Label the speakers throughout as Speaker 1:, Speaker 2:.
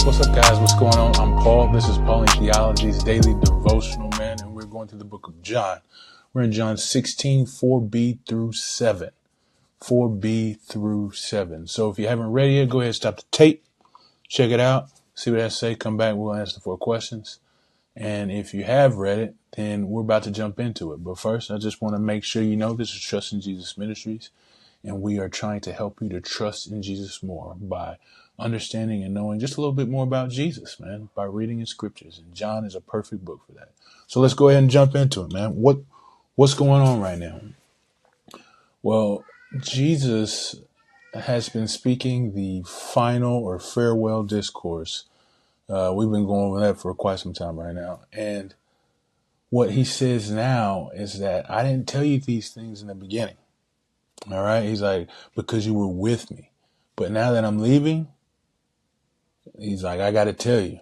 Speaker 1: What's up, guys? What's going on? I'm Paul. This is Pauline Theology's daily devotional, man, and we're going through the book of John. We're in John 16, 4b through 7. 4b through 7. So if you haven't read it yet, go ahead and stop the tape, check it out, see what I say, come back, we'll answer the 4 questions. And if you have read it, then we're about to jump into it. But first, I just want to make sure you know this is Trust in Jesus Ministries, and we are trying to help you to trust in Jesus more by understanding and knowing just a little bit more about Jesus, man, by reading his scriptures. And John is a perfect book for that. So let's go ahead and jump into it, man. What's going on right now? Well, Jesus has been speaking the final or farewell discourse. We've been going over that for quite some time right now. And what he says now is that I didn't tell you these things in the beginning. All right. He's like, because you were with me. But now that I'm leaving, he's like, I got to tell you.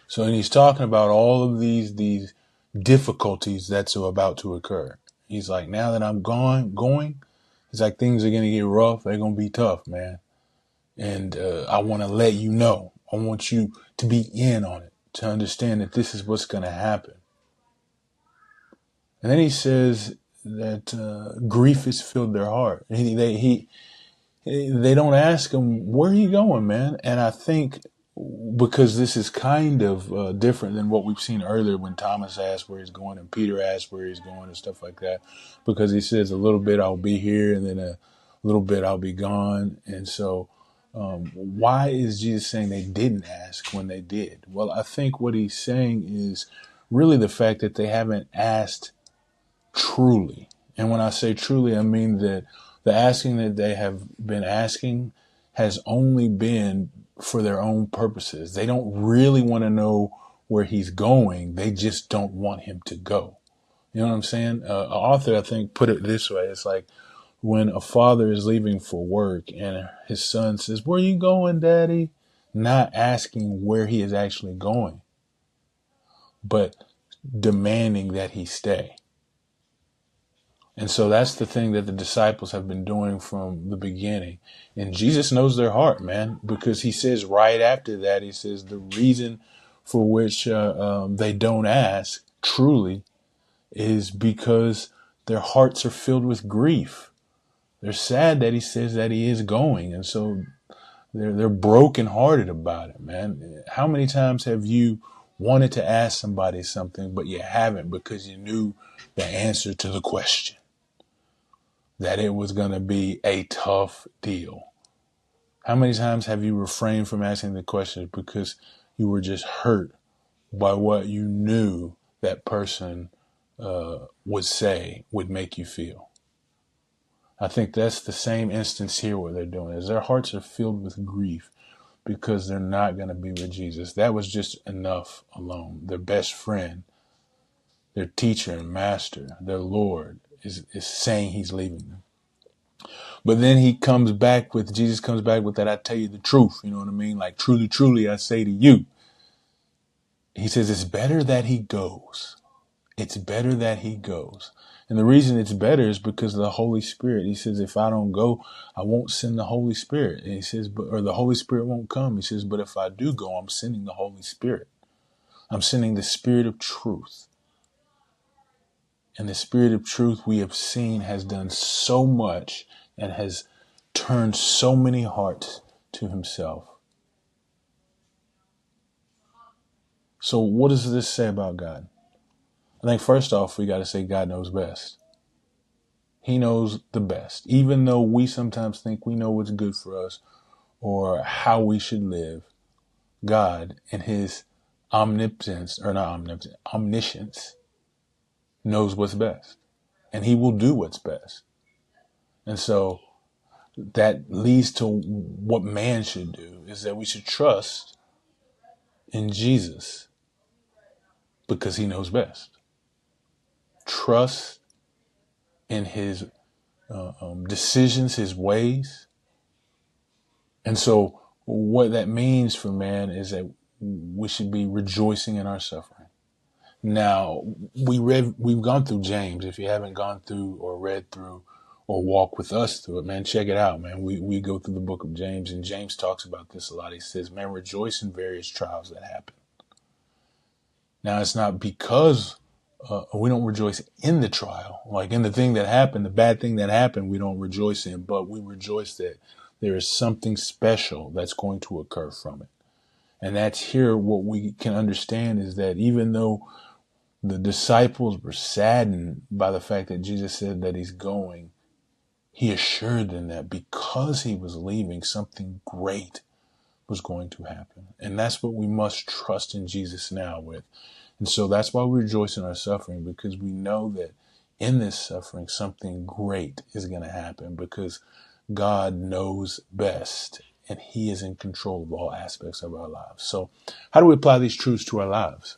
Speaker 1: So, and he's talking about all of these difficulties that's about to occur. He's like, now that I'm going, he's like, things are going to get rough. They're going to be tough, man. And I want to let you know. I want you to be in on it, to understand that this is what's going to happen. And then he says that grief has filled their heart. They don't ask him, where are you going, man? And I think because this is kind of different than what we've seen earlier when Thomas asked where he's going and Peter asked where he's going and stuff like that, because he says a little bit I'll be here and then a little bit I'll be gone. And so why is Jesus saying they didn't ask when they did? Well, I think what he's saying is really the fact that they haven't asked truly. And when I say truly, I mean that the asking that they have been asking has only been for their own purposes. They don't really want to know where he's going. They just don't want him to go. You know what I'm saying? An author, I think, put it this way. It's like when a father is leaving for work and his son says, where are you going, Daddy? Not asking where he is actually going, but demanding that he stay. And so that's the thing that the disciples have been doing from the beginning. And Jesus knows their heart, man, because he says right after that, he says the reason for which they don't ask truly is because their hearts are filled with grief. They're sad that he says that he is going. And so they're brokenhearted about it, man. How many times have you wanted to ask somebody something, but you haven't because you knew the answer to the question? That it was going to be a tough deal. How many times have you refrained from asking the question because you were just hurt by what you knew that person would say would make you feel? I think that's the same instance here. What they're doing is their hearts are filled with grief because they're not going to be with Jesus. That was just enough alone. Their best friend, their teacher and master, their Lord is saying he's leaving them. But then Jesus comes back with that, I tell you the truth, you know what I mean? Like, truly, truly, I say to you. He says, it's better that he goes. It's better that he goes. And the reason it's better is because of the Holy Spirit. He says, if I don't go, I won't send the Holy Spirit. And he says, or the Holy Spirit won't come. He says, but if I do go, I'm sending the Holy Spirit. I'm sending the Spirit of truth. And the Spirit of truth we have seen has done so much and has turned so many hearts to himself. So what does this say about God? I think first off, we got to say God knows best. He knows the best. Even though we sometimes think we know what's good for us or how we should live, God in his omniscience knows what's best. And he will do what's best. And so that leads to what man should do, is that we should trust in Jesus because he knows best. Trust in his decisions, his ways. And so what that means for man is that we should be rejoicing in our suffering. Now, we've gone through James. If you haven't gone through or read through or walk with us through it, man, check it out, man. We go through the book of James, and James talks about this a lot. He says, man, rejoice in various trials that happen. Now, it's not because we don't rejoice in the trial, like in the thing that happened, the bad thing that happened, we don't rejoice in, but we rejoice that there is something special that's going to occur from it. And that's here what we can understand is that even though the disciples were saddened by the fact that Jesus said that he's going, he assured them that because he was leaving, something great was going to happen. And that's what we must trust in Jesus now with. And so that's why we rejoice in our suffering, because we know that in this suffering, something great is going to happen, because God knows best and he is in control of all aspects of our lives. So how do we apply these truths to our lives?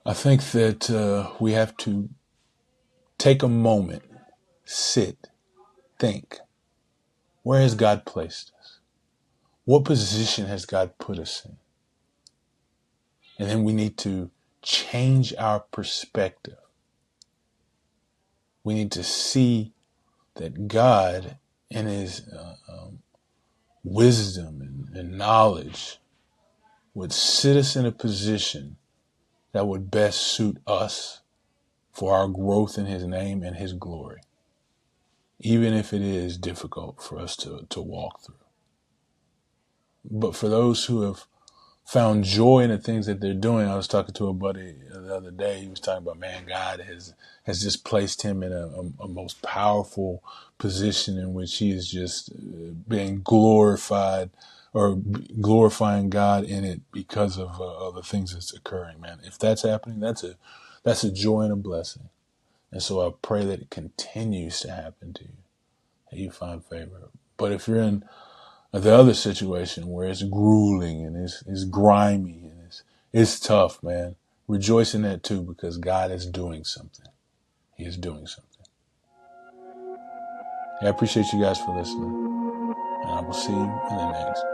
Speaker 1: I think that we have to take a moment, sit, think. Where has God placed us? What position has God put us in? And then we need to change our perspective. We need to see that God, in his wisdom and knowledge, would sit us in a position that would best suit us for our growth in his name and his glory, even if it is difficult for us to walk through. But for those who have found joy in the things that they're doing, I was talking to a buddy the other day. He was talking about, man, God has just placed him in a most powerful position in which he is just being glorified, or glorifying God in it because of the things that's occurring, man. If that's happening, that's a joy and a blessing. And so I pray that it continues to happen to you, that you find favor. But if you're in the other situation where it's grueling and it's grimy and it's tough, man, rejoice in that too, because God is doing something. He is doing something. I appreciate you guys for listening, and I will see you in the next.